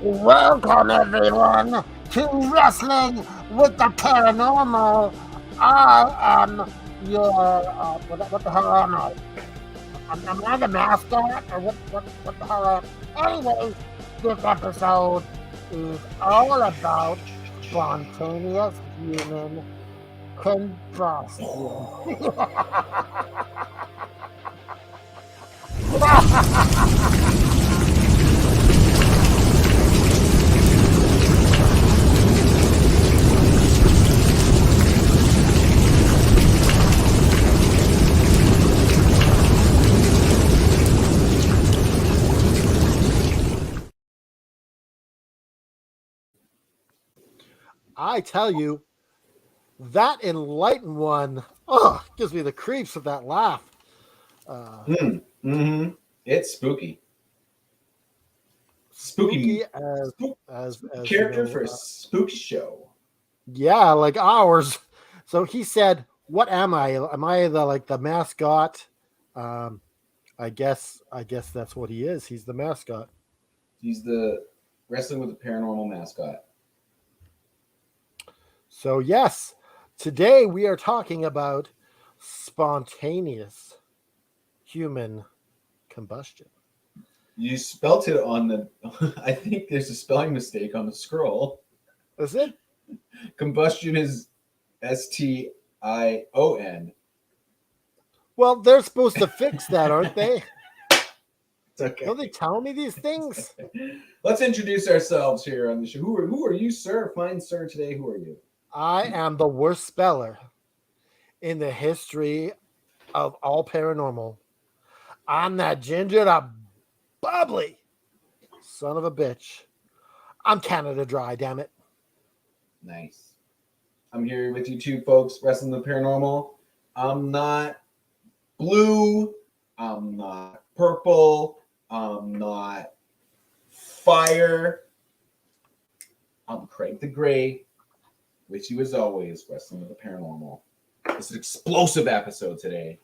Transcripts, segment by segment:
Welcome everyone to Wrestling with the Paranormal. I am your what the hell am I? Am I the mascot or what the hell? Anyways, this episode is all about spontaneous human combustion. I tell you, that enlightened one, gives me the creeps with that laugh. It's spooky. Spooky as character for a spooky show. Yeah, like ours. So he said, "What am I? Am I the mascot?" I guess that's what he is. He's the mascot. He's the Wrestling with the Paranormal mascot. So yes, today we are talking about spontaneous human combustion. You spelt it on the. I think there's a spelling mistake on the scroll. Is it? Combustion is Stion. Well, they're supposed to fix that, aren't they? It's okay. Don't they tell me these things? Let's introduce ourselves here on the show. Who are you, sir? Fine, sir. Today, who are you? I am the worst speller in the history of all paranormal. I'm that ginger, that bubbly son of a bitch. I'm Canada Dry, damn it. Nice. I'm here with you two folks, Wrestling the Paranormal. I'm not blue. I'm not purple. I'm not fire. I'm Craig the Gray, with you as always, Wrestling with the Paranormal. It's an explosive episode today.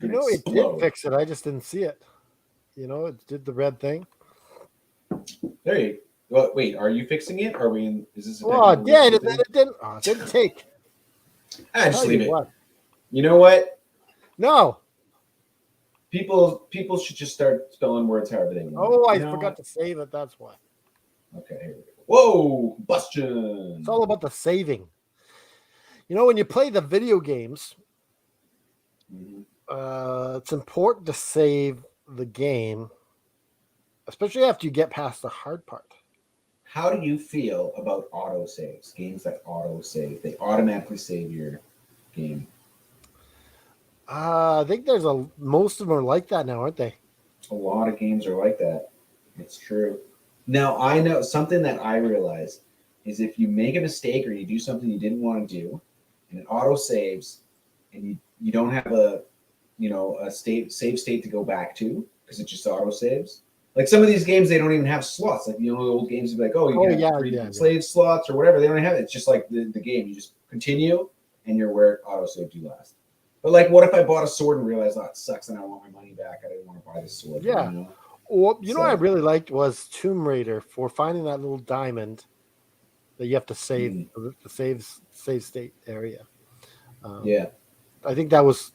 You know, it did fix it. I just didn't see it. You know, it did the red thing. There you go. Wait, are you fixing it? Are we in? Is this? Oh, yeah, it didn't. Oh, it didn't take. Just leave it. What. You know what? No. People should just start spelling words however they want. Oh, I forgot to save it. That's why. Okay, here we go. Whoa, Combustion. It's all about the saving. You know, when you play the video games, it's important to save the game, especially after you get past the hard part. How do you feel about autosaves? Games that autosave. They automatically save your game. I think most of them are like that now, aren't they? A lot of games are like that. It's true. Now, I know something that I realized is if you make a mistake or you do something you didn't want to do, and it autosaves, and you don't have a save state to go back to because it just autosaves. Like some of these games, they don't even have slots. Like, the old games would be like, slave slots or whatever. They don't have it. It's just like the game. You just continue, and you're where it autosaved you last. But like, what if I bought a sword and realized, it sucks and I want my money back? I didn't want to buy this sword. Yeah. Well, know what I really liked was Tomb Raider for finding that little diamond that you have to save the save state area. I think that was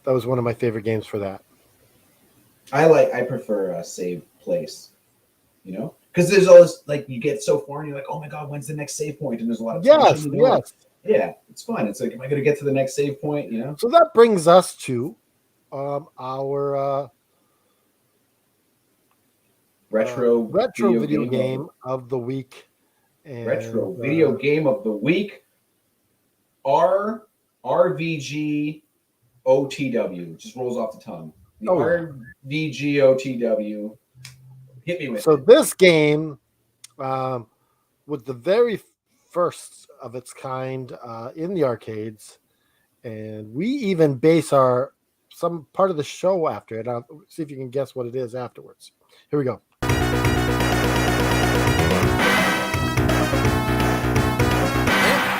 one of my favorite games for that. I prefer save place, because there's all this, like, you get so far and you're like, oh my god, when's the next save point? And there's a lot of yes. Yeah, it's fun. It's like, am I going to get to the next save point? So that brings us to our retro video game of the week. And, retro video game of the week. RVG OTW. Just rolls off the tongue. RVG OTW. Hit me with it. So this game was the very first of its kind in the arcades, and we even base some part of the show after it. I'll see if you can guess what it is afterwards. Here we go.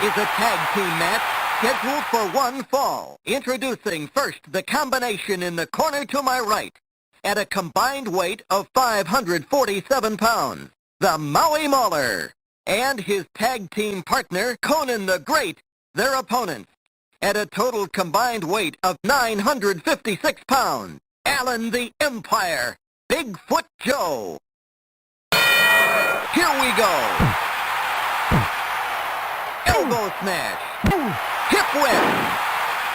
This is a tag team match scheduled for one fall. Introducing first the combination in the corner to my right. At a combined weight of 547 pounds. the Maui Mauler, and his tag team partner, Conan the Great, their opponents. At a total combined weight of 956 pounds, Alan the Empire, Bigfoot Joe. Here we go. Elbow smash, hip whip,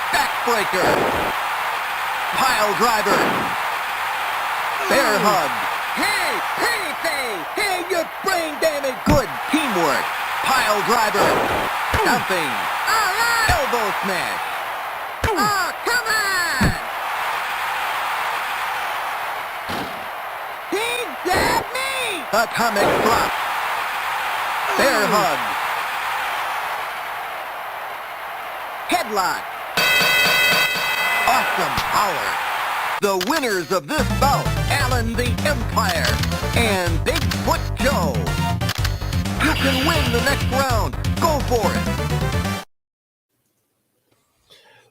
backbreaker, pile driver, bear hug. Hey, you brain damage. Good teamwork. Pile driver, dumping, elbow smash. Oh, come on! He got me! Atomic drop, bear hug, headlock. Awesome power. The winners of this bout, Alan the Empire and Bigfoot Joe. You can win the next round. Go for it.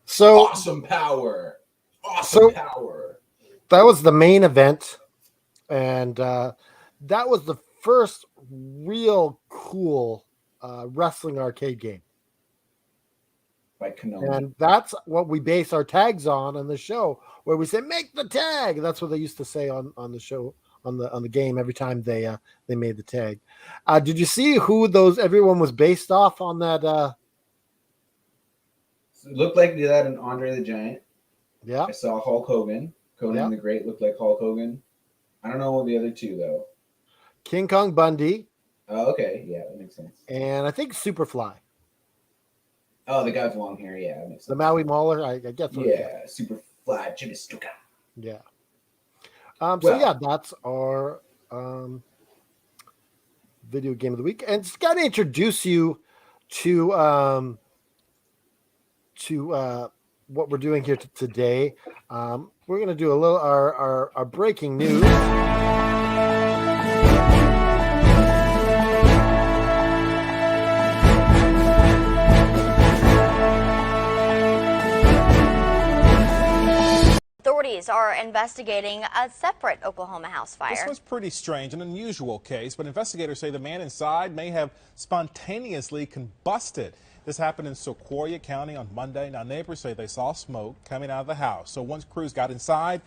So Awesome power. Awesome power. that was the main event, and that was the first real cool wrestling arcade game. By Konami. And that's what we base our tags on the show, where we say make the tag. That's what they used to say on the show, on the game every time they made the tag. Did you see who everyone was based off on that? It looked like they had an Andre the Giant. Yeah. I saw Hulk Hogan. Conan the Great looked like Hulk Hogan. I don't know the other two though. King Kong Bundy. Oh, okay. Yeah, that makes sense. And I think Superfly. Oh, the guy with long hair. Yeah, that makes sense. The Maui Mauler, I guess. Yeah, Superfly Jimmy Snuka. Yeah. So yeah, that's our video game of the week, and it's got to introduce you to what we're doing here today. We're going to do a little our breaking news. Authorities are investigating a separate Oklahoma house fire. This was pretty strange, an unusual case, but investigators say the man inside may have spontaneously combusted. This happened in Sequoia County on Monday. Now, neighbors say they saw smoke coming out of the house. So once crews got inside,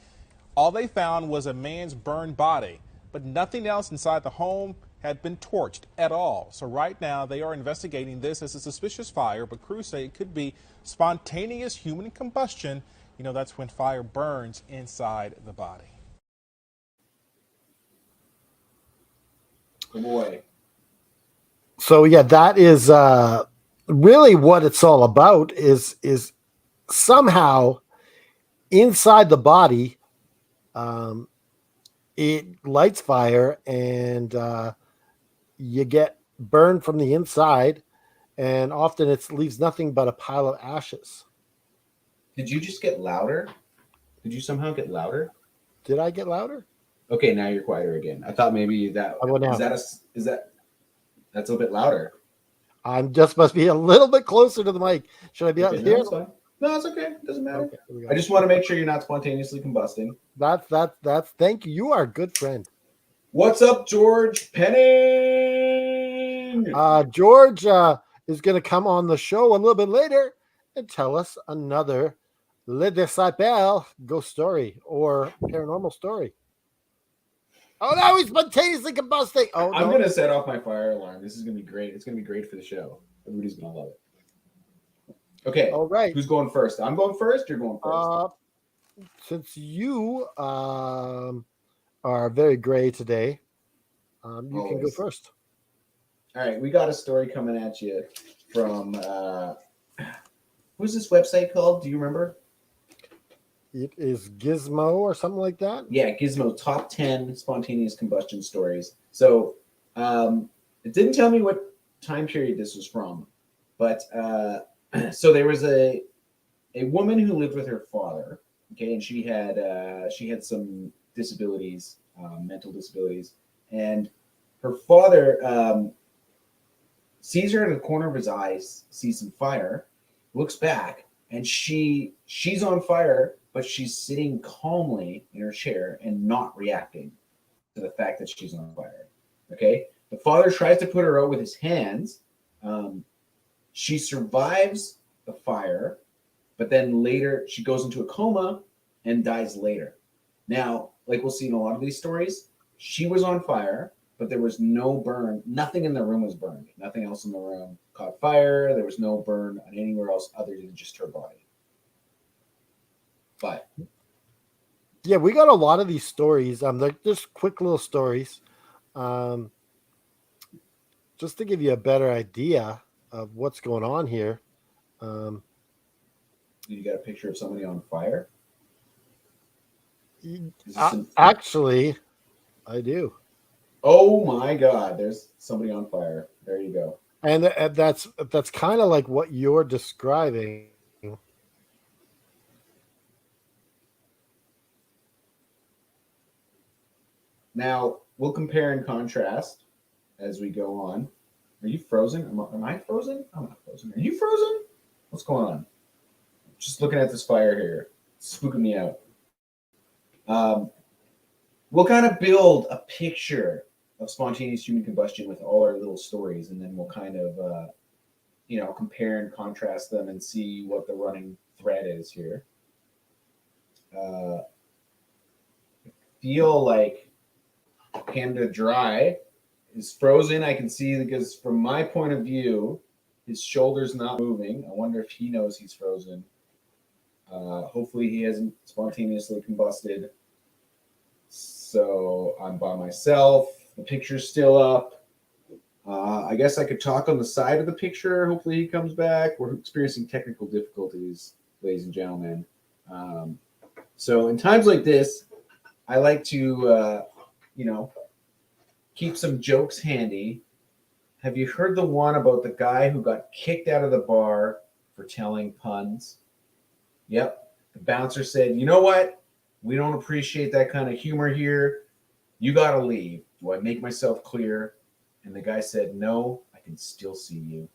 all they found was a man's burned body, but nothing else inside the home had been torched at all. So right now they are investigating this as a suspicious fire, but crews say it could be spontaneous human combustion. You know, that's when fire burns inside the body. Good boy. So yeah, that is really what it's all about. Is somehow inside the body, it lights fire, and you get burned from the inside, and often it leaves nothing but a pile of ashes. Did you just get louder? Did you somehow get louder? Did I get louder? Okay, now you're quieter again. I thought maybe that I will now. that's a little bit louder. I'm just must be a little bit closer to the mic. Should I be out Okay, here? no, it's fine. No, it's okay. It doesn't matter. Okay, here we go. I just want to make sure you're not spontaneously combusting. That's thank you. You are a good friend. What's up, George Penning? George is going to come on the show a little bit later and tell us another Le Disciple ghost story or paranormal story. Oh, now he's spontaneously combusting. Oh, I'm no. going to set off my fire alarm. This is going to be great. It's going to be great for the show. Everybody's going to love it. Okay. All right. Who's going first? I'm going first. You're going first. Since you are very gray today, you can go first. All right. We got a story coming at you from who's this website called? Do you remember? It is Gizmo or something like that. Yeah, Gizmo top 10 spontaneous combustion stories. So it didn't tell me what time period this was from, but so there was a woman who lived with her father. Okay, and she had some disabilities, mental disabilities, and her father sees her in the corner of his eyes, sees some fire, looks back, and she's on fire, but she's sitting calmly in her chair and not reacting to the fact that she's on fire. Okay, The father tries to put her out with his hands. She survives the fire, but then later she goes into a coma and dies later. Now, like we'll see in a lot of these stories, she was on fire, but there was no burn. Nothing in the room was burned. Nothing else in the room caught fire. There was no burn on anywhere else other than just her body. But yeah, we got a lot of these stories. They're just quick little stories, just to give you a better idea of what's going on here. You got a picture of somebody on fire? Actually, I do. Oh my God! There's somebody on fire. There you go. And that's kind of like what you're describing. Now we'll compare and contrast as we go on. Are you frozen? Am I frozen? I'm not frozen. Are you frozen? What's going on? Just looking at this fire here, it's spooking me out. We'll kind of build a picture of spontaneous human combustion with all our little stories, and then we'll kind of, compare and contrast them and see what the running thread is here. I feel like Panda Dry is frozen. I can see because from my point of view, his shoulder's not moving. I wonder if he knows he's frozen. Hopefully he hasn't spontaneously combusted. So I'm by myself. The picture's still up. I guess I could talk on the side of the picture. Hopefully he comes back. We're experiencing technical difficulties, ladies and gentlemen. So in times like this, I like to, keep some jokes handy. Have you heard the one about the guy who got kicked out of the bar for telling puns? Yep. The bouncer said, "You know what? We don't appreciate that kind of humor here. You got to leave. Do I make myself clear?" And the guy said, "No, I can still see you."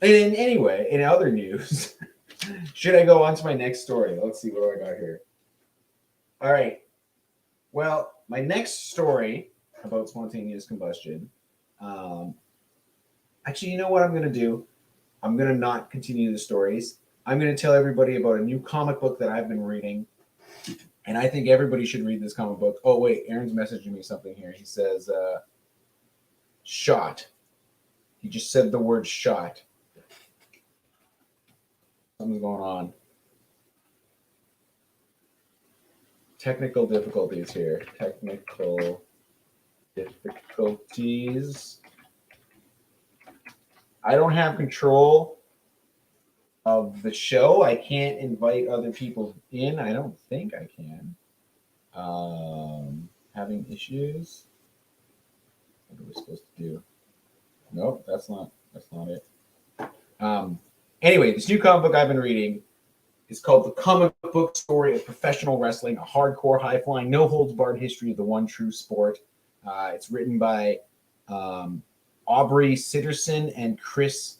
And anyway, in other news, should I go on to my next story? Let's see what do I got here. All right. Well, my next story about spontaneous combustion. Actually, you know what I'm going to do? I'm going to not continue the stories. I'm going to tell everybody about a new comic book that I've been reading. And I think everybody should read this comic book. Oh, wait. Aaron's messaging me something here. He says, shot. He just said the word shot. Something's going on. Technical difficulties here. Technical difficulties. I don't have control of the show. I can't invite other people in. I don't think I can. Having issues. What are we supposed to do? Nope, that's not it. Anyway, this new comic book I've been reading is called The Comic Book Story of Professional Wrestling, a hardcore, high-flying, no-holds-barred history of the one true sport. It's written by Aubrey Sitterson and Chris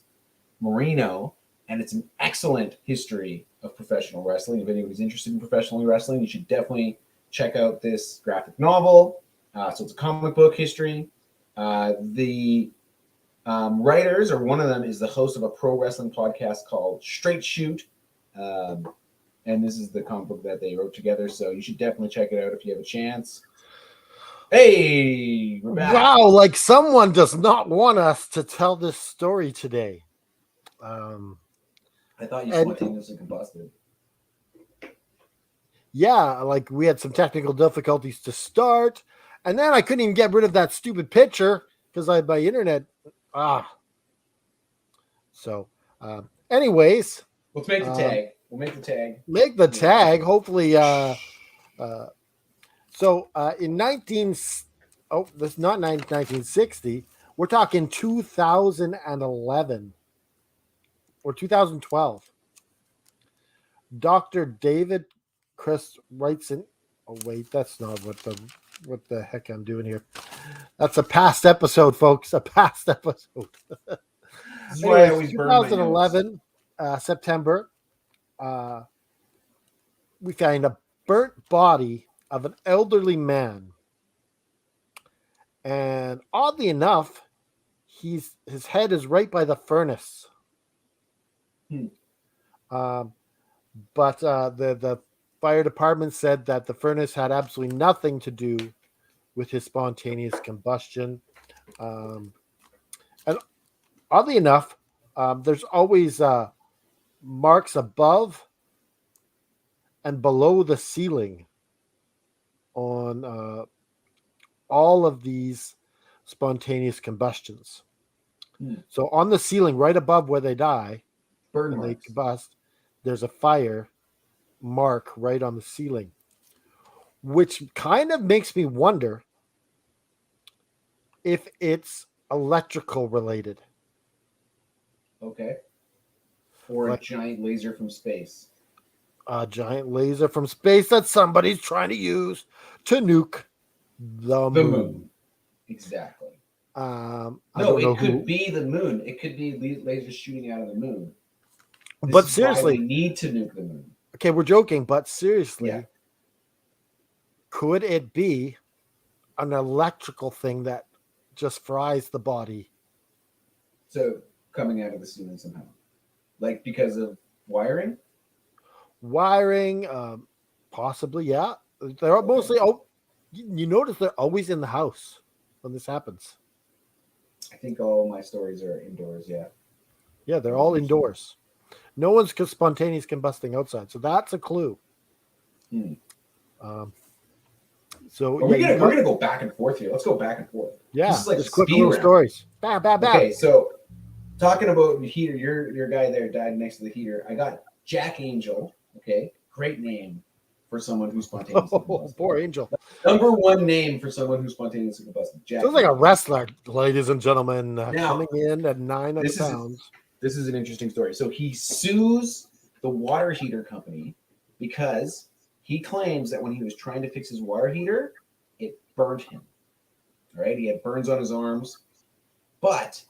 Marino, and it's an excellent history of professional wrestling. If anybody's interested in professional wrestling, you should definitely check out this graphic novel. So it's a comic book history. The writers, or one of them, is the host of a pro wrestling podcast called Straight Shoot. And this is the comic book that they wrote together. So you should definitely check it out if you have a chance. Hey, we're back. Wow, like someone does not want us to tell this story today. I thought you spontaneously combusted. Yeah, like we had some technical difficulties to start, and then I couldn't even get rid of that stupid picture because I had my internet. So, anyways, let's make the tag. We'll make the tag. Make the tag. Hopefully, so in 1960. We're talking 2011 or 2012. Dr. David Chris writes in. Oh wait, that's not what the heck I'm doing here. That's a past episode, folks. A past episode. This is why I always burn my notes. 2011 September. We find burnt body of an elderly man. And oddly enough, his head is right by the furnace. Hmm. But the fire department said that the furnace had absolutely nothing to do with his spontaneous combustion. And oddly enough, there's always marks above and below the ceiling on all of these spontaneous combustions. So on the ceiling, right above where they die, Burn when they marks. combust, there's a fire mark right on the ceiling, which kind of makes me wonder if it's electrical related. Okay. Or a Like giant laser from space. a giant laser from space that somebody's trying to use to nuke the The moon. moon. Exactly. I No, don't know it could who, be the moon. It could be lasers shooting out of the moon. This but is why seriously, we need to nuke the moon. okay, we're joking, but seriously, Yeah. could it be an electrical thing that just fries the body? So coming out of the ceiling somehow, like because of wiring. Wiring, possibly, yeah. They're mostly. Oh, you notice they're always in the house when this happens. I think all my stories are indoors. Yeah. Yeah, they're all indoors. No one's spontaneous combusting outside, so that's a clue. So We're gonna go back and forth here. Let's go back and forth. Yeah, this is like just quick speed little round. stories. Bam, bam, bam. Okay, so talking about the heater, your guy there died next to the heater. I got Jack Angel. Okay, great name for someone who's spontaneously combusted. Poor Angel. Number one name for someone who's spontaneously combusted. Jack. Sounds like a wrestler, ladies and gentlemen, Now, coming in at 900 pounds. This is an interesting story. So he sues the water heater company because he claims that when he was trying to fix his water heater, it burnt him. All right, he had burns on his arms. But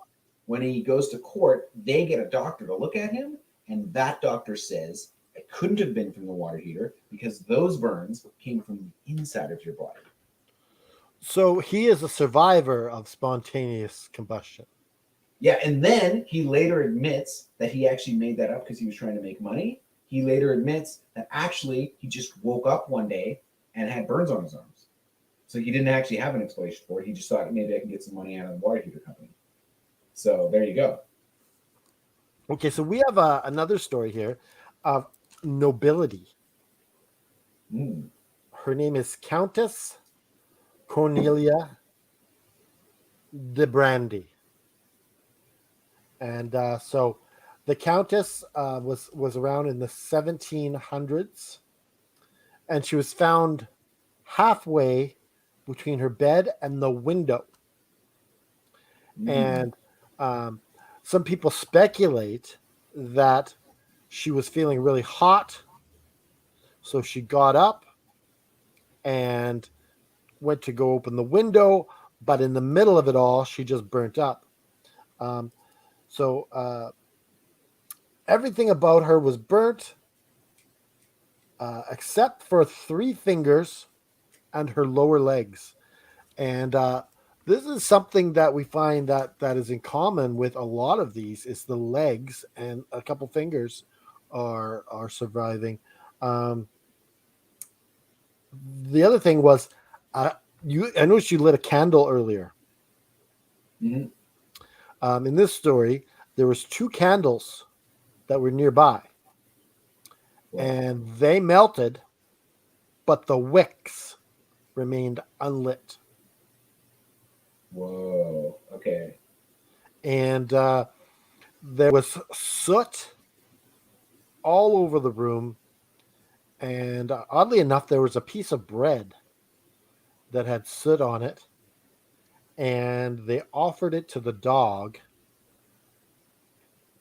when he goes to court, they get a doctor to look at him, and that doctor says it couldn't have been from the water heater because those burns came from the inside of your body. So he is a survivor of spontaneous combustion. Yeah, and then he later admits that he actually made that up because he was trying to make money. He later admits that actually he just woke up one day and had burns on his arms. So he didn't actually have an explanation for it. He just thought maybe I can get some money out of the water heater company. So there you go. Okay, so we have another story here of nobility. Her name is Countess Cornelia de Brandy. And so the Countess was around in the 1700s, and she was found halfway between her bed and the window. And some people speculate that she was feeling really hot, so she got up and went to go open the window, but in the middle of it all, she just burnt up. So everything about her was burnt, except for 3 fingers and her lower legs. And this is something that we find that is in common with a lot of these, is the legs, and a couple fingers are surviving. The other thing was, I noticed you lit a candle earlier. In this story, there was 2 candles that were nearby, and they melted, but the wicks remained unlit. Whoa. Okay. And there was soot all over the room, and oddly enough, there was a piece of bread that had soot on it, and they offered it to the dog,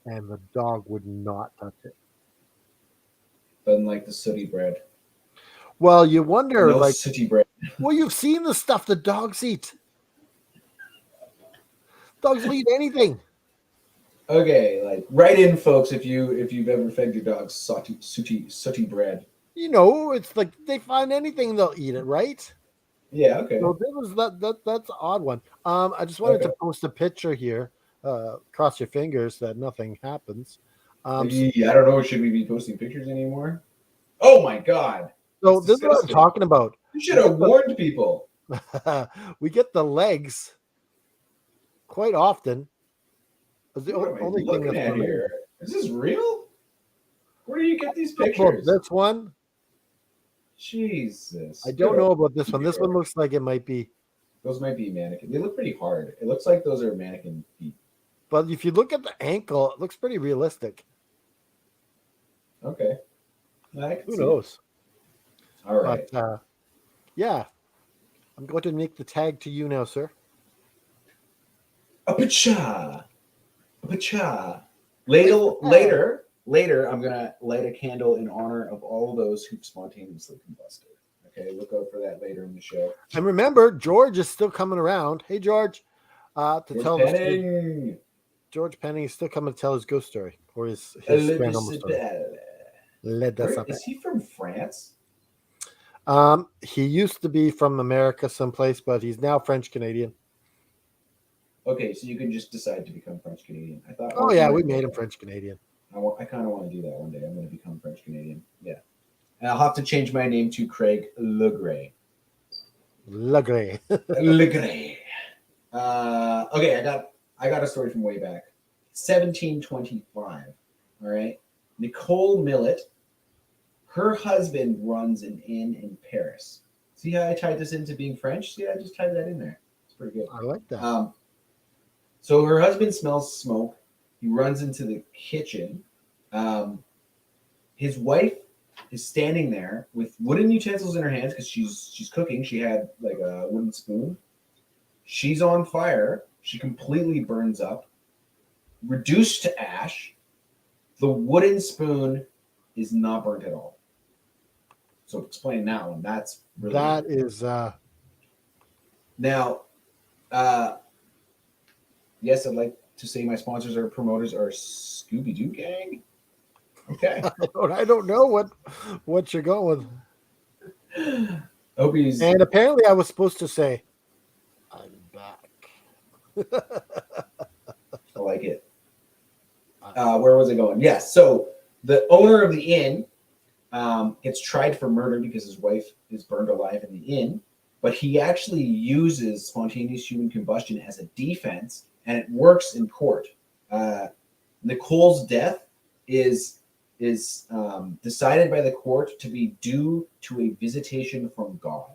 and the dog would not touch it. Doesn't like the sooty bread. Well, you wonder, No like, sooty bread. well, you've seen the stuff the dogs eat. Dogs will eat anything. Okay, like write in, folks, if you've ever fed your dog sooty bread. it's like they find anything, they'll eat it, right? Yeah. Okay. So this was that's an odd one. I just wanted Okay. to post a picture here. Cross your fingers that nothing happens. So, I don't know. Should we be posting pictures anymore? Oh my God, so that's this is what I'm disgusting. talking about. You should have warned people. We get the legs quite often. It's the What am I only thing looking that's at remained. here? Is this real? Where do you get these Well, pictures? this one, Jesus. I don't know about this one. This Computer. one looks like it might be. Those might be mannequin. They look pretty hard. It looks like those are mannequin feet. But if you look at the ankle, it looks pretty realistic. Okay. I can Who see it. knows? All right. But yeah, I'm going to make the tag to you now, sir. Apacha. Later, I'm gonna light a candle in honor of all those who've spontaneously combusted. Okay, look out for that later in the show. And remember, George is still coming around. Hey, George, to tell the story. Penning. George Penning is still coming to tell his ghost story or his paranormal story. Is he from France? He used to be from America someplace, but he's now French Canadian. Okay, so you can just decide to become French Canadian. I thought. Oh yeah, we made him French Canadian. I kind of want to do that one day. I'm going to become French Canadian. Yeah, and I'll have to change my name to Craig Legray. Legray. Legray. Okay, I got a story from way back, 1725. All right, Nicole Millet. Her husband runs an inn in Paris. See how I tied this into being French? See, I just tied that in there. It's pretty good. I like that. So her husband smells smoke. He runs into the kitchen. His wife is standing there with wooden utensils in her hands because she's cooking. She had like a wooden spoon. She's on fire. She completely burns up, reduced to ash. The wooden spoon is not burnt at all. So explain that one. That's really that good. is Now, yes, I'd like to say my sponsors or promoters are Scooby Doo Gang. Okay. I don't know what you're going with. Hope he's And apparently I was supposed to say, I'm back. I like it. Where was I going? Yes. So the owner of the inn gets tried for murder because his wife is burned alive in the inn, but he actually uses spontaneous human combustion as a defense, and it works in court. Nicole's death is decided by the court to be due to a visitation from God.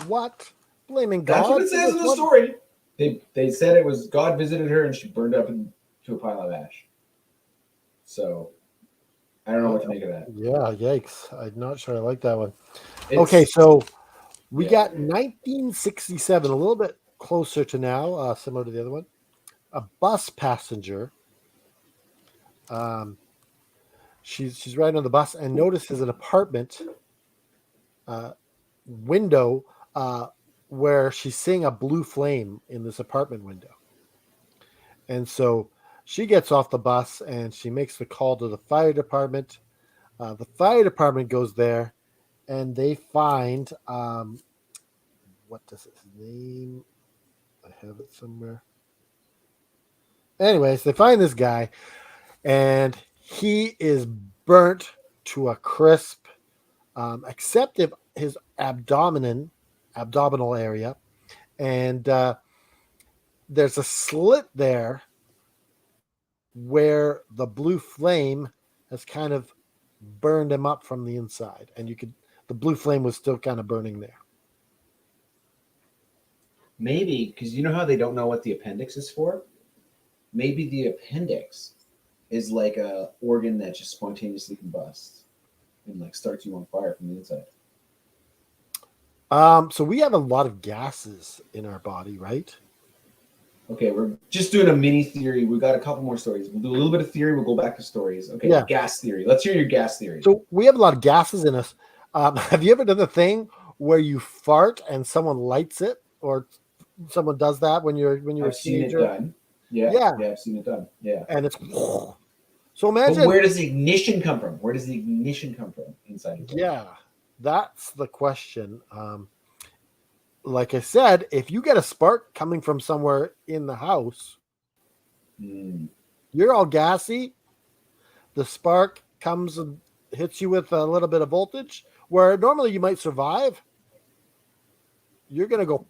What? Blaming God? That's what it says in the story. They said it was God visited her and she burned up into a pile of ash. So I don't know what to make of that. Yeah, yikes. I'm not sure I like that one. Okay, so we got 1967, a little bit closer to now, similar to the other one. A bus passenger. She's riding on the bus and notices an apartment window where she's seeing a blue flame in this apartment window. And so she gets off the bus and she makes the call to the fire department. The fire department goes there and they find what does his name? I have it somewhere. Anyways, they find this guy and he is burnt to a crisp, except his abdominal area. And there's a slit there where the blue flame has kind of burned him up from the inside. And the blue flame was still kind of burning there. Maybe, because you know how they don't know what the appendix is for? Maybe the appendix is like a organ that just spontaneously combusts and like starts you on fire from the inside. So we have a lot of gases in our body, right? Okay, we're just doing a mini theory. We've got a couple more stories. We'll do a little bit of theory. We'll go back to stories. Okay, Yeah. Gas theory. Let's hear your gas theory. So we have a lot of gases in us. Have you ever done the thing where you fart and someone lights it, or someone does that when you're I've a seen it teenager? done. Yeah, I've seen it done. Yeah. And it's so imagine. But where does the ignition come from? Where does the ignition come from? inside your body. Yeah, that's the question. Like I said, if you get a spark coming from somewhere in the house, you're all gassy. The spark comes and hits you with a little bit of voltage, where normally you might survive. You're gonna go,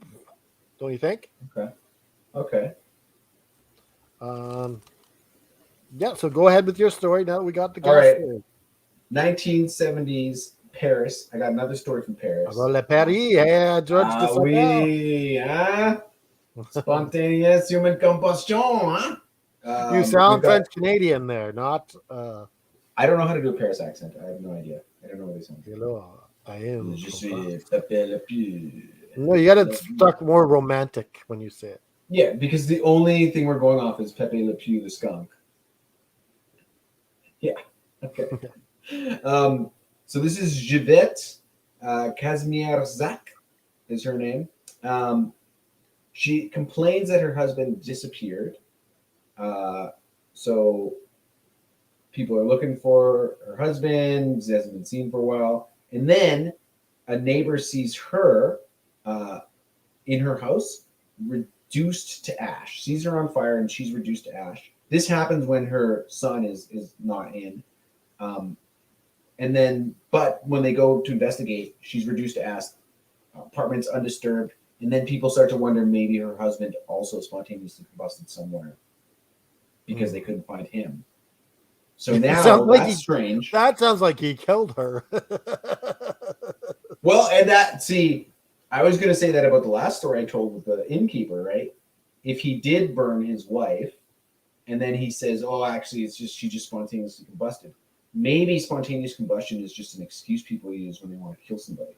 don't you think? Okay. Yeah. So go ahead with your story. Now that we got the All gas right. story. 1970s Paris. I got another story from Paris. Alors, le Paris, George de Sauvel. Oui, hein? Spontaneous human combustion, huh? You sound French Canadian there, not. I don't know how to do a Paris accent. I have no idea. I don't know what they sound. Hello, I am. Je suis Pepe Le Pew. No, you got to talk more romantic when you say it. Yeah, because the only thing we're going off is Pepe Le Pew the skunk. Yeah. Okay. So this is Jivette Kazmierzak is her name. She complains that her husband disappeared. So people are looking for her husband. He hasn't been seen for a while. And then a neighbor sees her in her house reduced to ash. Sees her on fire and she's reduced to ash. This happens when her son is not in. And then, but when they go to investigate, she's reduced to ash. Apartment's undisturbed. And then people start to wonder maybe her husband also spontaneously combusted somewhere because they couldn't find him. So now that's strange. That sounds like he killed her. Well, and that, see, I was going to say that about the last story I told with the innkeeper, right? If he did burn his wife and then he says, oh, actually, it's just, she just spontaneously combusted. Maybe spontaneous combustion is just an excuse people use when they want to kill somebody.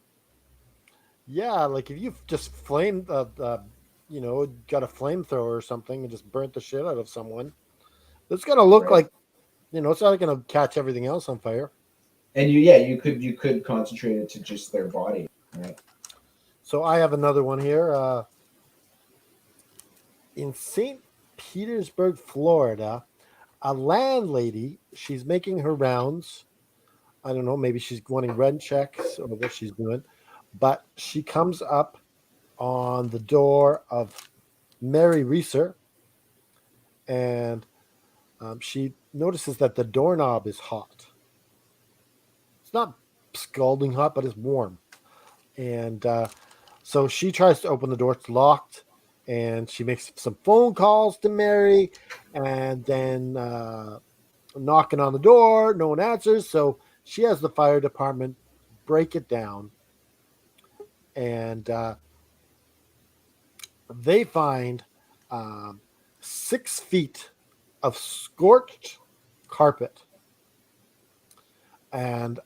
Yeah, like if you've just flamed, got a flamethrower or something and just burnt the shit out of someone, it's gonna look like, it's not gonna catch everything else on fire. And you could concentrate it to just their body, right? So I have another one here. In St. Petersburg, Florida, a landlady, she's making her rounds. I don't know, maybe she's wanting rent checks or what she's doing. But she comes up on the door of Mary Reeser, and she notices that the doorknob is hot. It's not scalding hot, but it's warm. And so she tries to open the door. It's locked, and she makes some phone calls to Mary, and then knocking on the door. No one answers, so she has the fire department break it down. And they find 6 feet of scorched carpet and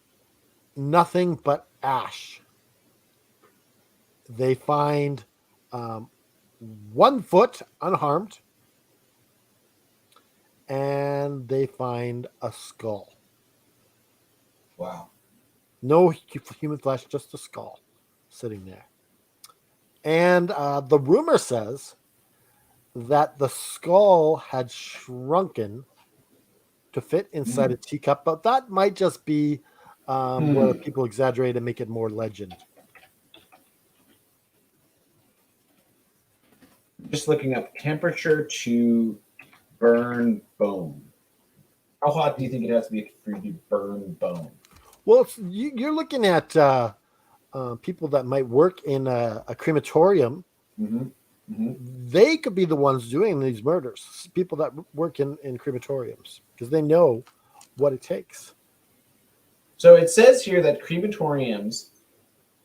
nothing but ash. They find 1 foot unharmed, and they find a skull. Wow. No human flesh, just a skull sitting there. And the rumor says that the skull had shrunken to fit inside a teacup, but that might just be where people exaggerate and make it more legend. Just looking up temperature to burn bone. How hot do you think it has to be for you to burn bone? Well, you're looking at people that might work in a crematorium. They could be the ones doing these murders. People that work in crematoriums, because they know what it takes. So it says here that crematoriums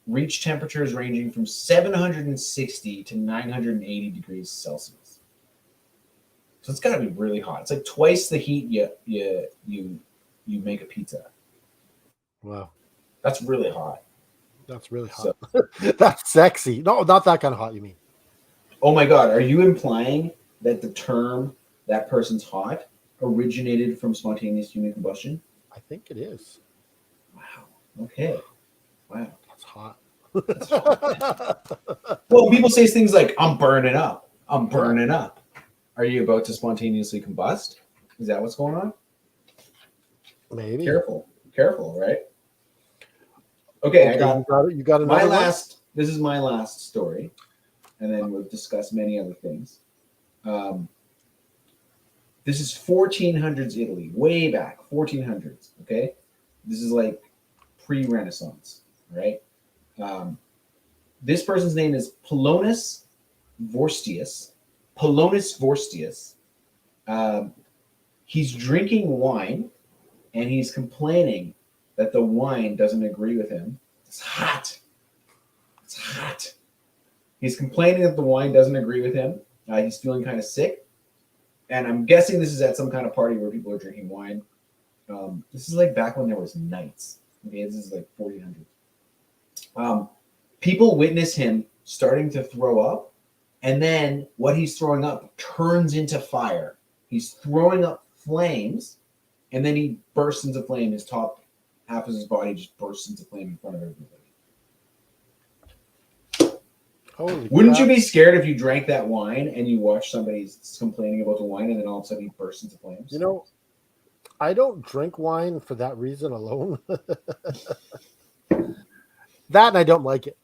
reach temperatures ranging from 760 to 980 degrees Celsius. So it's got to be really hot. It's like twice the heat you make a pizza. Wow, that's really hot. That's really hot. So, that's sexy. No, not that kind of hot. You mean? Oh my God, are you implying that the term "that person's hot" originated from spontaneous human combustion? I think it is. Wow. Okay. Wow. That's hot. That's hot. Well, people say things like, "I'm burning up. I'm burning up." Are you about to spontaneously combust? Is that what's going on? Maybe. Careful, right? Okay, Okay, you got my another one? last. This is my last story, and then we'll discuss many other things. This is 1400s Italy, way back 1400s. Okay, this is like pre-Renaissance, right? This person's name is Polonus Vorstius. Polonus Vorstius. He's drinking wine, and he's complaining that the wine doesn't agree with him. It's hot. It's hot. He's complaining that the wine doesn't agree with him. He's feeling kind of sick. And I'm guessing this is at some kind of party where people are drinking wine. This is like back when there was nights. Okay, this is like 1400. People witness him starting to throw up, and then what he's throwing up turns into fire. He's throwing up flames, and then he bursts into flame. His top half of his body just bursts into flame in front of everybody. Wouldn't you be scared if you drank that wine and you watch somebody complaining about the wine and then all of a sudden he bursts into flames? You know, I don't drink wine for that reason alone. That and I don't like it.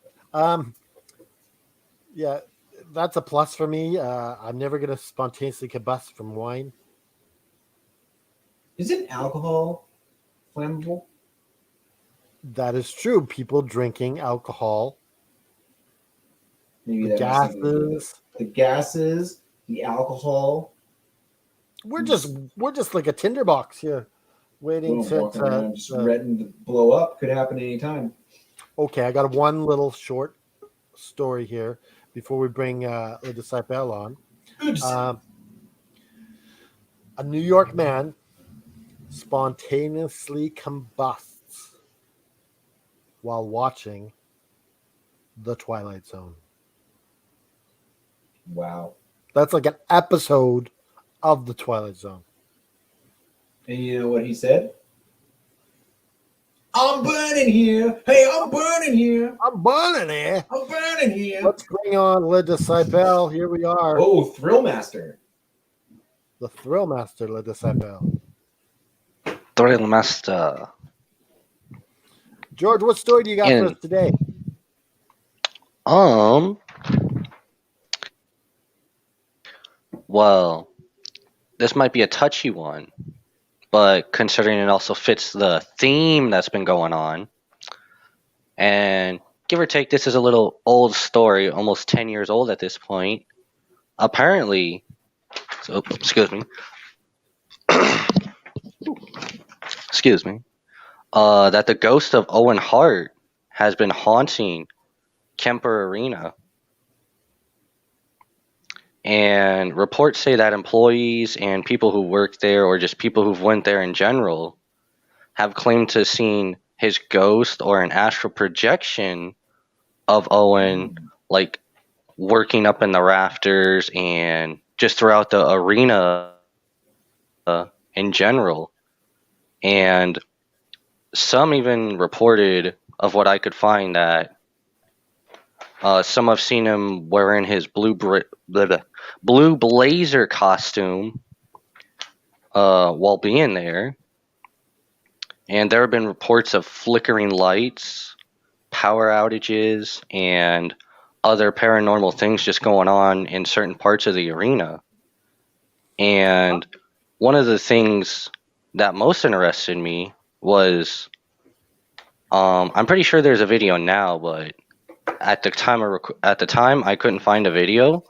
Yeah, that's a plus for me. I'm never going to spontaneously combust from wine. Isn't alcohol flammable? That is true. People drinking alcohol. Maybe The gases, the alcohol. We're just like a tinderbox here, waiting Walking around just ready to blow up. Could happen anytime. Okay, I got one little short story here before we bring Le Disciple on. A New York man spontaneously combusts while watching The Twilight Zone. Wow. That's like an episode of The Twilight Zone. And you know what he said? I'm burning here. Hey, I'm burning here. I'm burning here. I'm burning here. Let's bring on Le Disciple. Here we are. Oh, Thrill Master. The Thrill Master, Le Disciple. Thrill Master. George, what story do you got for us today? Well, this might be a touchy one, but considering it also fits the theme that's been going on, and give or take, this is a little old story, almost 10 years old at this point. Apparently, excuse me, that the ghost of Owen Hart has been haunting Kemper Arena. And reports say that employees and people who work there, or just people who've went there in general, have claimed to have seen his ghost or an astral projection of Owen, like working up in the rafters and just throughout the arena in general. And some even reported, of what I could find, that some have seen him wearing his blue blazer costume while being there. And there have been reports of flickering lights, power outages, and other paranormal things just going on in certain parts of the arena. And one of the things that most interested me was, I'm pretty sure there's a video now, but at the time I couldn't find a video.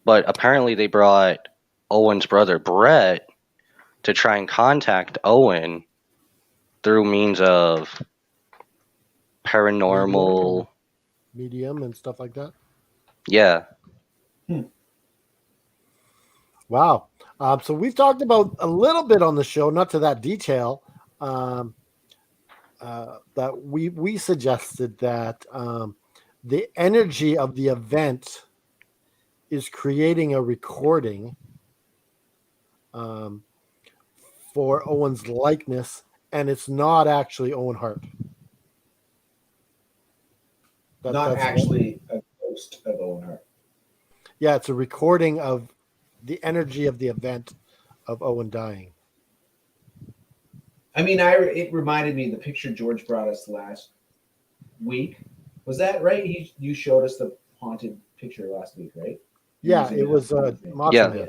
But apparently they brought Owen's brother Brett to try and contact Owen through means of paranormal medium and stuff like that. Yeah. Wow. So we've talked about a little bit on the show, not to that detail, that we suggested that the energy of the event is creating a recording for Owen's likeness, and it's not actually Owen Hart. Not actually a ghost of Owen Hart. Yeah, it's a recording of the energy of the event of Owen dying. I mean, it reminded me of the picture George brought us week. Was that right? You showed us the haunted picture last week, right? Yeah, it was Matsuman.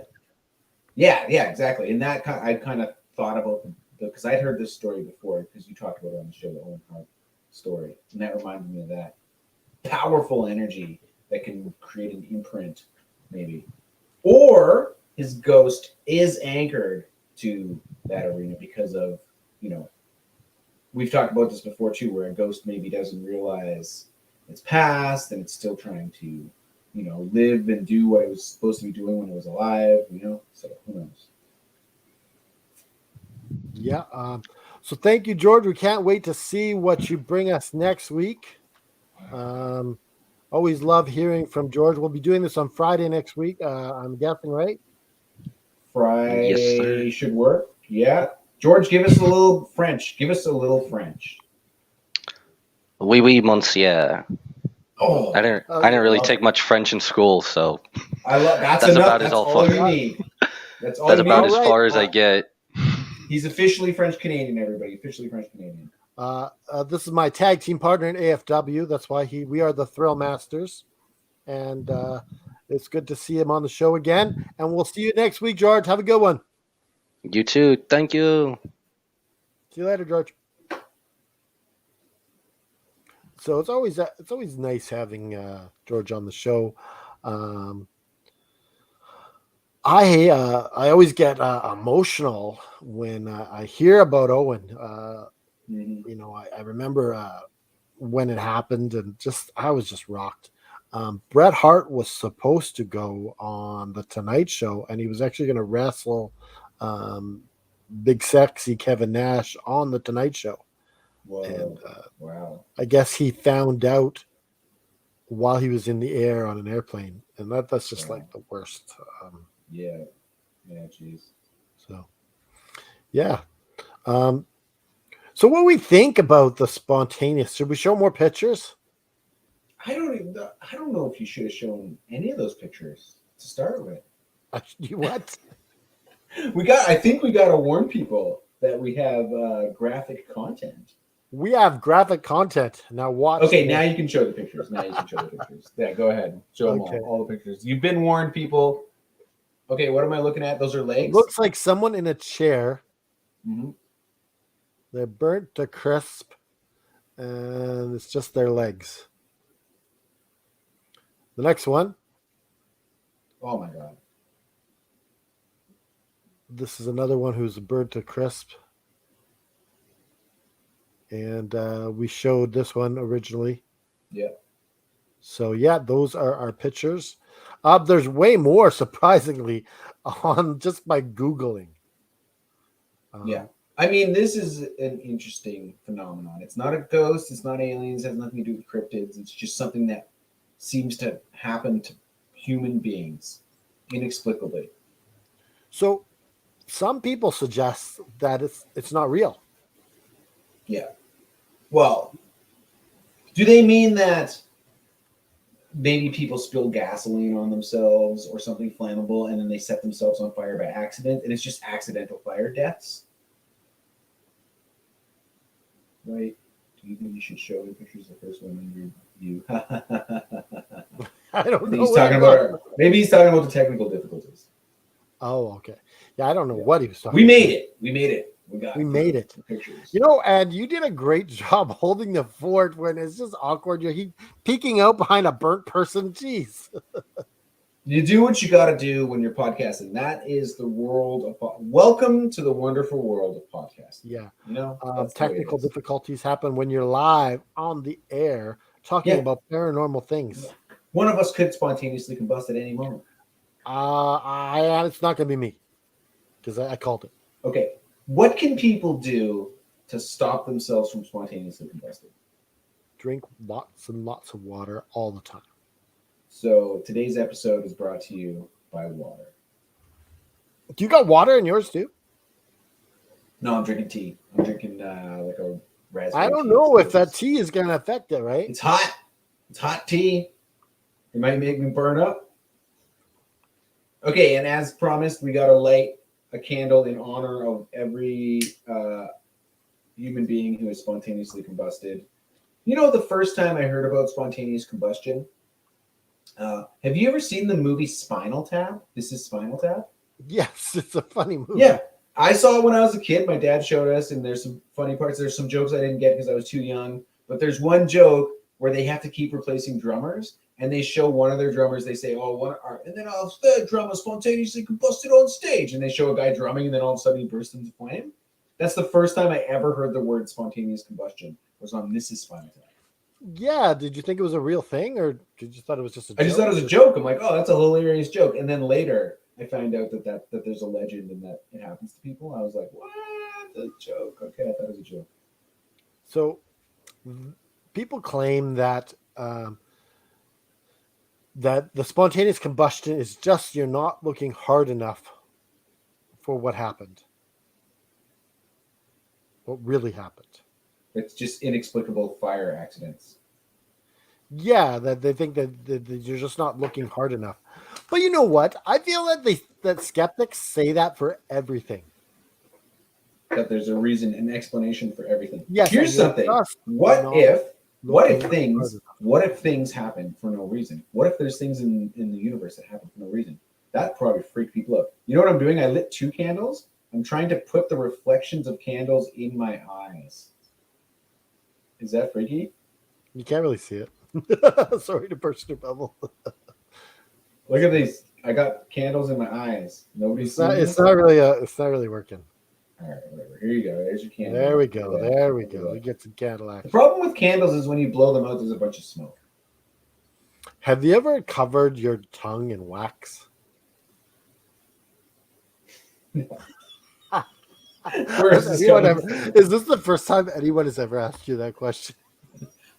Yeah, exactly. And that I kind of thought about because I'd heard this story before because you talked about it on the show, the Owen Hart story, and that reminded me of that powerful energy that can create an imprint, maybe, or his ghost is anchored to that arena because of we've talked about this before too, where a ghost maybe doesn't realize its past and it's still trying to live and do what it was supposed to be doing when it was alive, so who knows. Yeah. So thank you, George. We can't wait to see what you bring us next week. Always love hearing from George. We'll be doing this on Friday next week. I'm guessing, right? Friday should work. Yeah. George, give us a little French. Oui, oui, monsieur. Oh, I didn't really take much French in school, so I love that's enough. about That's all you need. That's all that's you about need. as far as I get. He's officially French Canadian, everybody. Officially French Canadian. This is my tag team partner in AFW. That's why we are the Thrill Masters, and it's good to see him on the show again. And we'll see you next week, George. Have a good one. You too. Thank you. See you later, George. So it's always nice having George on the show. I always get emotional when I hear about Owen. I remember when it happened, and I was just rocked. Bret Hart was supposed to go on the Tonight Show, and he was actually going to wrestle Big Sexy Kevin Nash on the Tonight Show. Whoa. And wow. I guess he found out while he was in the air on an airplane, and that's just like the worst. Yeah, jeez. So, yeah. So, what do we think about the spontaneous? Should we show more pictures? I don't know if you should have shown any of those pictures to start with. What? I think we got to warn people that we have graphic content. We have graphic content. Now watch. Okay, now you can show the pictures. Yeah, go ahead. Show them all the pictures. You've been warned, people. Okay, what am I looking at? Those are legs? It looks like someone in a chair. Mm-hmm. They're burnt to crisp, and it's just their legs. The next one. Oh, my God. This is another one who's burnt to crisp. And we showed this one originally. Yeah. So, yeah, those are our pictures. There's way more, surprisingly, on just by Googling. Yeah. I mean, this is an interesting phenomenon. It's not a ghost. It's not aliens. It has nothing to do with cryptids. It's just something that seems to happen to human beings inexplicably. So some people suggest that it's not real. Yeah. Well, do they mean that maybe people spill gasoline on themselves or something flammable and then they set themselves on fire by accident and it's just accidental fire deaths? Right? Do you think you should show the pictures of the first one in your view? I don't know. Maybe he's talking about the technical difficulties. Oh, okay. Yeah, I don't know what he was talking about. We made it. We made it. Pictures. And you did a great job holding the fort when it's just awkward. You're peeking out behind a burnt person. Jeez. You do what you got to do when you're podcasting. That is the world of welcome to the wonderful world of podcasting. Yeah. Technical difficulties happen when you're live on the air talking about paranormal things. One of us could spontaneously combust at any moment. It's not going to be me because I called it. Okay. What can people do to stop themselves from spontaneously combusting? Drink lots and lots of water all the time. So today's episode is brought to you by water. Do you got water in yours too? No, I'm drinking tea. I'm drinking like a raspberry. I don't know if that tea is going to affect it, right? It's hot. It's hot tea. It might make me burn up. Okay, and as promised, we got to light a candle in honor of every human being who has spontaneously combusted. You know, the first time I heard about spontaneous combustion, have you ever seen the movie Spinal Tap? This is Spinal Tap? Yes, it's a funny movie. Yeah. I saw it when I was a kid. My dad showed us, and there's some funny parts. There's some jokes I didn't get because I was too young. But there's one joke where they have to keep replacing drummers, and they show one of their drummers. They say, "Oh, and then our third drummer spontaneously combusted on stage," and they show a guy drumming, and then all of a sudden he bursts into flame. That's the first time I ever heard the word spontaneous combustion. Was on This Is Spinal Tap. Yeah. Did you think it was a real thing, or did you thought it was just a joke? I just thought it was a joke. I'm like, oh, that's a hilarious joke. And then later, I found out that there's a legend and that it happens to people. I was like, what? A joke? Okay, I thought it was a joke. So, people claim that that the spontaneous combustion is just you're not looking hard enough for what happened, what really happened. It's just inexplicable fire accidents. Yeah, that they think that you're just not looking hard enough. But you know what? I feel that skeptics say that for everything. That there's a reason, an explanation for everything. Yes, Here's something. What if things happen for no reason? What if there's things in the universe that happen for no reason? That probably freaked people out. You know what I'm doing? I lit 2 candles. I'm trying to put the reflections of candles in my eyes. Is that freaky? You can't really see it. Sorry to burst your bubble. Look at these. I got candles in my eyes. Nobody's seeing It's not really working. All right, whatever. Here you go. There's your candle. There we go. There we go. We get some candle action. The problem with candles is when you blow them out, there's a bunch of smoke. Have you ever covered your tongue in wax? Where's this going? Is this the first time anyone has ever asked you that question?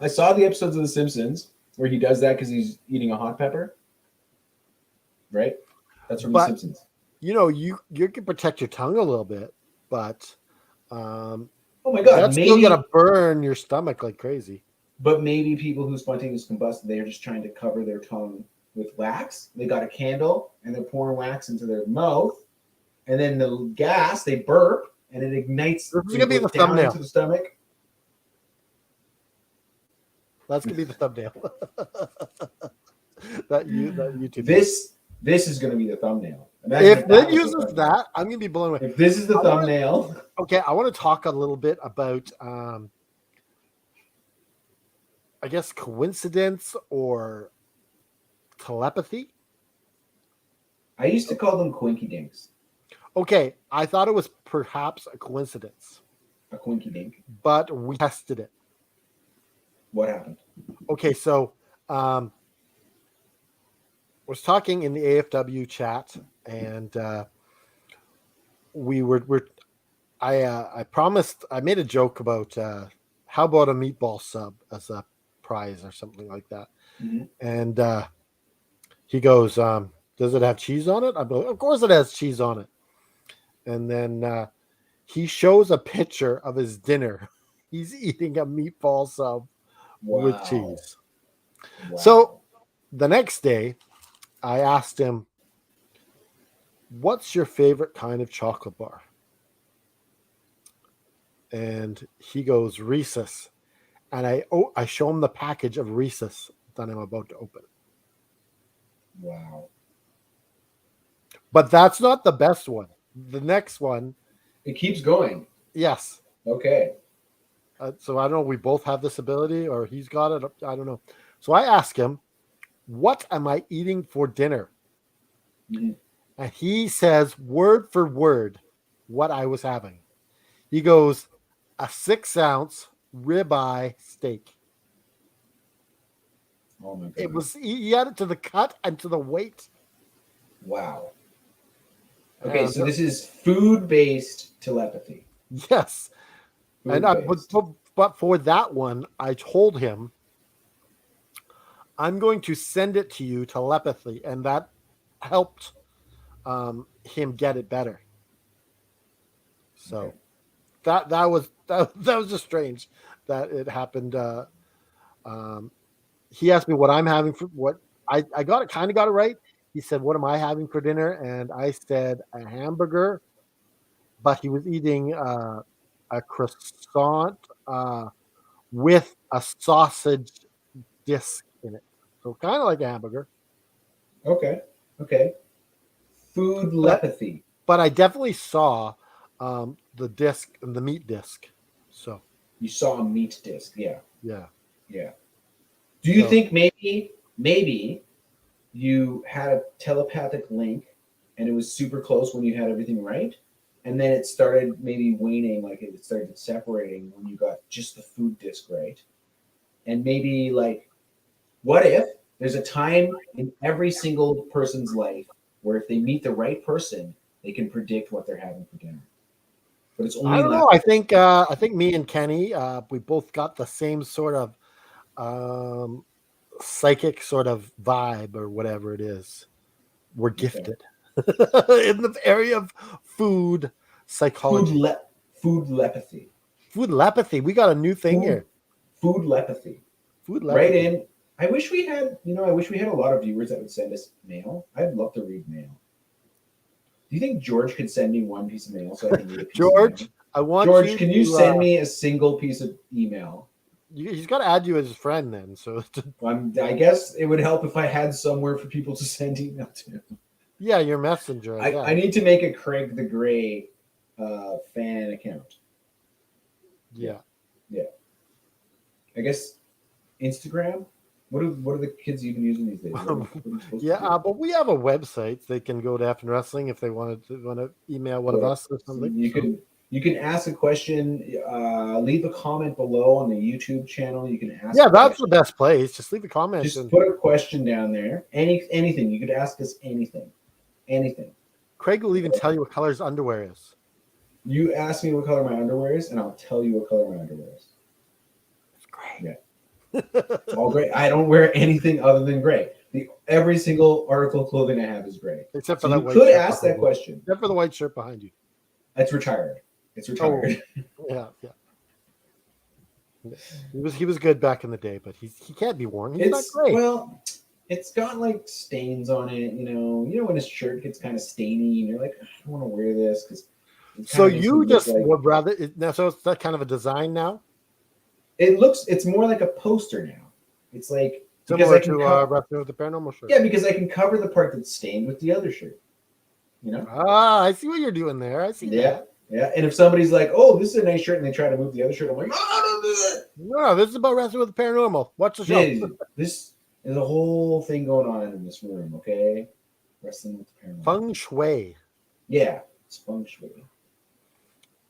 I saw the episodes of The Simpsons where he does that because he's eating a hot pepper. Right? That's from The Simpsons. You know, you can protect your tongue a little bit, but oh my god, that's still gonna burn your stomach like crazy. But maybe people who spontaneously combust, they're just trying to cover their tongue with wax. They got a candle and they're pouring wax into their mouth, and then the gas they burp and it ignites. This is gonna be the thumbnail into the stomach. That's gonna be the thumbnail. that YouTube. This is gonna be the thumbnail. If it uses that, I'm gonna be blown away. If this is the thumbnail. Okay, I want to talk a little bit about I guess coincidence or telepathy. I used to call them quinky dinks. Okay, I thought it was perhaps a coincidence. A quinky dink. But we tested it. What happened? Okay, so was talking in the AFW chat, and I promised, I made a joke about how about a meatball sub as a prize or something like that. Mm-hmm. And he goes, does it have cheese on it? I'm like, of course it has cheese on it. And then he shows a picture of his dinner. He's eating a meatball sub with cheese. Wow. So the next day, I asked him, what's your favorite kind of chocolate bar? And he goes, Reese's. And I show him the package of Reese's that I'm about to open. Wow. But that's not the best one. The next one. It keeps going. Yes. Okay. So I don't know, we both have this ability, or he's got it. I don't know. So I ask him, what am I eating for dinner? Mm-hmm. And he says word for word what I was having. He goes, a 6-ounce ribeye steak. Oh my god. It was, he had it to the cut and to the weight. Wow. Okay, so this is food-based telepathy. Yes. And but for that one, I told him, I'm going to send it to you telepathy, and that helped him get it better. So okay. that was just strange that it happened. He asked me what I'm having for what I got it, kind of got it right. He said, what am I having for dinner? And I said a hamburger, but he was eating a croissant with a sausage disc in it. So kind of like a hamburger. Okay. Food lepathy. But I definitely saw the disc and the meat disc. So You saw a meat disc. Yeah. yeah. Do you So- think maybe you had a telepathic link and it was super close when you had everything right? And then it started maybe waning, like it started separating when you got just the food disc right. And maybe like, what if there's a time in every single person's life where if they meet the right person, they can predict what they're having for dinner? But it's only I don't know. I think me and Kenny, we both got the same sort of psychic sort of vibe or whatever it is. We're gifted in the area of food psychology. Food lepathy. Food lepathy. We got a new thing here. Food lepathy. Food lepathy. Right in. I wish we had a lot of viewers that would send us mail. I'd love to read mail. Do you think George could send me one piece of mail so I can read a piece George, of mail? I want George, can you to, send me a single piece of email? He's got to add you as his friend then. So I guess it would help if I had somewhere for people to send email to. yeah, your messenger. I need to make a Craig the Gray fan account. Yeah. I guess Instagram. What are the kids even using these days? But we have a website. They can go to After Wrestling if they want to email one of us or something. You can ask a question. Leave a comment below on the YouTube channel. You can ask. Yeah, that's the best place. Just leave a comment. Just put a question down there. Anything. You could ask us anything. Craig will even tell you what color his underwear is. You ask me what color my underwear is, and I'll tell you what color my underwear is. It's great. Yeah. It's all gray. I don't wear anything other than gray. Every single article of clothing I have is gray. Except for so that you white could shirt ask that question. Except for the white shirt behind you. It's retired. It's retired. Oh, yeah. He was good back in the day, but he can't be worn. He's not great. Well, it's got like stains on it. You know when his shirt gets kind of stainy, and you're like, I don't want to wear this because. So you just would rather now? So it's that kind of a design now. It's more like a poster now. It's like similar to Wrestling with the Paranormal shirt. Yeah, because I can cover the part that's stained with the other shirt. You know? I see what you're doing there. I see that. Yeah. And if somebody's like, "Oh, this is a nice shirt," and they try to move the other shirt, I'm like, "No, don't do that." No, this is about Wrestling with the Paranormal. Watch the show. This is a whole thing going on in this room. Okay, Wrestling with the Paranormal. Feng Shui. Yeah, it's feng shui.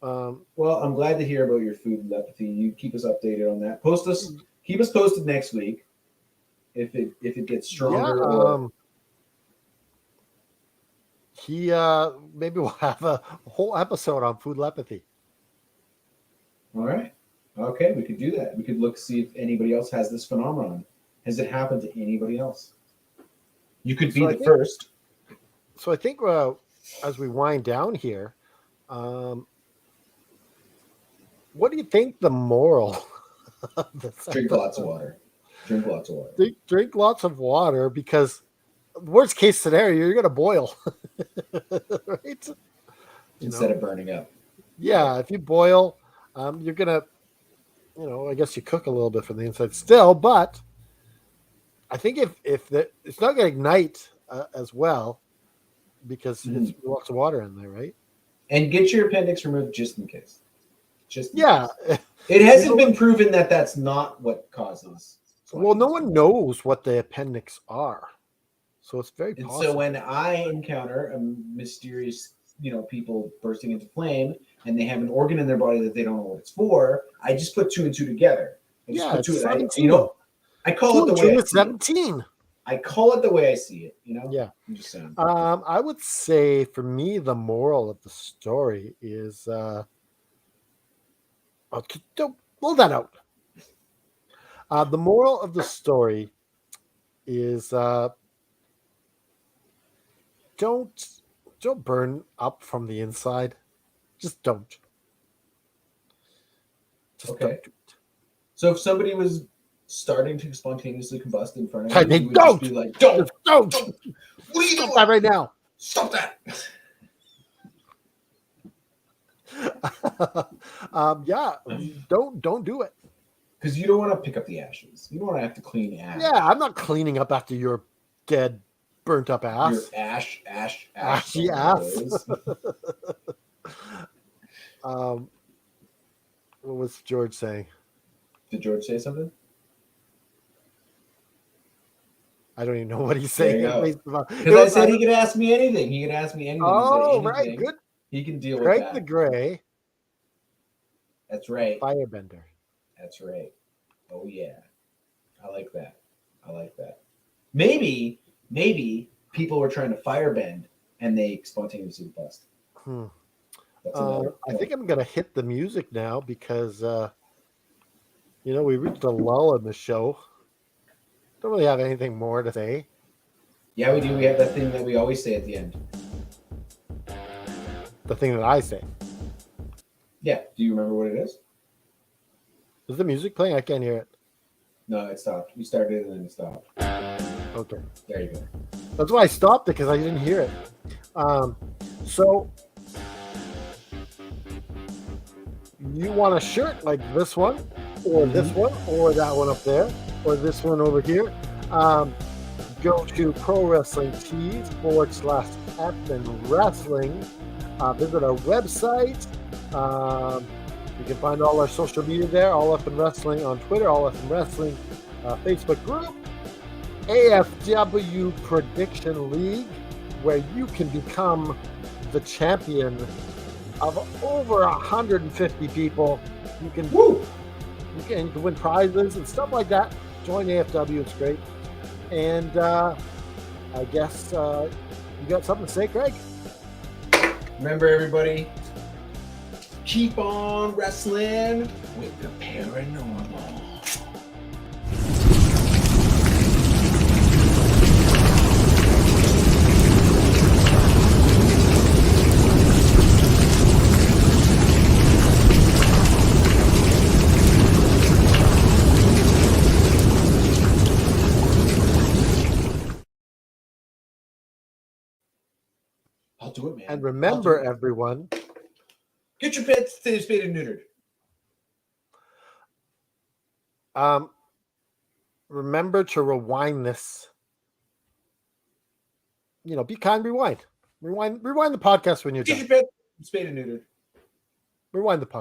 Well, I'm glad to hear about your food lepathy. You keep us updated on that. Keep us posted next week if it gets stronger. Maybe we'll have a whole episode on food lepathy. All right. Okay, we could do that. We could see if anybody else has this phenomenon. Has it happened to anybody else? You could be the first. So I think as we wind down here, what do you think the moral of this? Drink lots of water. Drink lots of water because worst case scenario, you're going to boil, right? Instead of burning up. Yeah, if you boil, you're going to, I guess you cook a little bit from the inside still, but I think if it's not going to ignite as well because it's lots of water in there, right? And get your appendix removed just in case. It hasn't been proven that that's not what causes. Well, no one knows what the appendix are, so it's very possible. So when I encounter a mysterious, people bursting into flame, and they have an organ in their body that they don't know what it's for, I just put 2 and 2 together. It's 17. I call it the way. It's 17. I call it the way I see it. Yeah. I'm just saying. I would say for me, the moral of the story is. Don't blow that out. The moral of the story is don't burn up from the inside. Just don't. Don't do it. So if somebody was starting to spontaneously combust in front of you, they you would don't. just be like, don't. What are you doing? That right now. Stop that. Don't do it. Because you don't want to pick up the ashes. You don't want to have to clean ash. Yeah, I'm not cleaning up after your dead, burnt up ass. Your ashy ass. boys. What was George saying? Did George say something? I don't even know what he's There saying. you go. Because Because I said he could ask me anything. He could ask me anything. Oh, he said right. anything. Good. He can deal with Greg that. the Gray, That's right. Firebender. That's right. Oh yeah. I like that. I like that. Maybe people were trying to firebend and they spontaneously bust. That's another I point. think I'm going to hit the music now because, we reached a lull in the show. Don't really have anything more to say. Yeah, we do. We have that thing that we always say at the end. The thing that I say. Yeah. Do you remember what it is? Is the music playing? I can't hear it. No, it stopped. We started it and then it stopped. Okay. There you go. That's why I stopped it, because I didn't hear it. So you want a shirt like this one, or this one, or that one up there, or this one over here? Go to Pro Wrestling Tees /Captain Wrestling. Visit our website. You can find all our social media there, All Up in Wrestling on Twitter, All Up in Wrestling Facebook group, AFW Prediction League, where you can become the champion of over 150 people. You can win prizes and stuff like that. Join AFW, it's great. And I guess you got something to say, Craig? Remember, everybody, keep on wrestling with the paranormal. I'll do it, man. And remember, everyone, get your pets spayed and neutered. remember to rewind this. Be kind, rewind the podcast when you're Get done. your pets spayed and neutered. Rewind the podcast.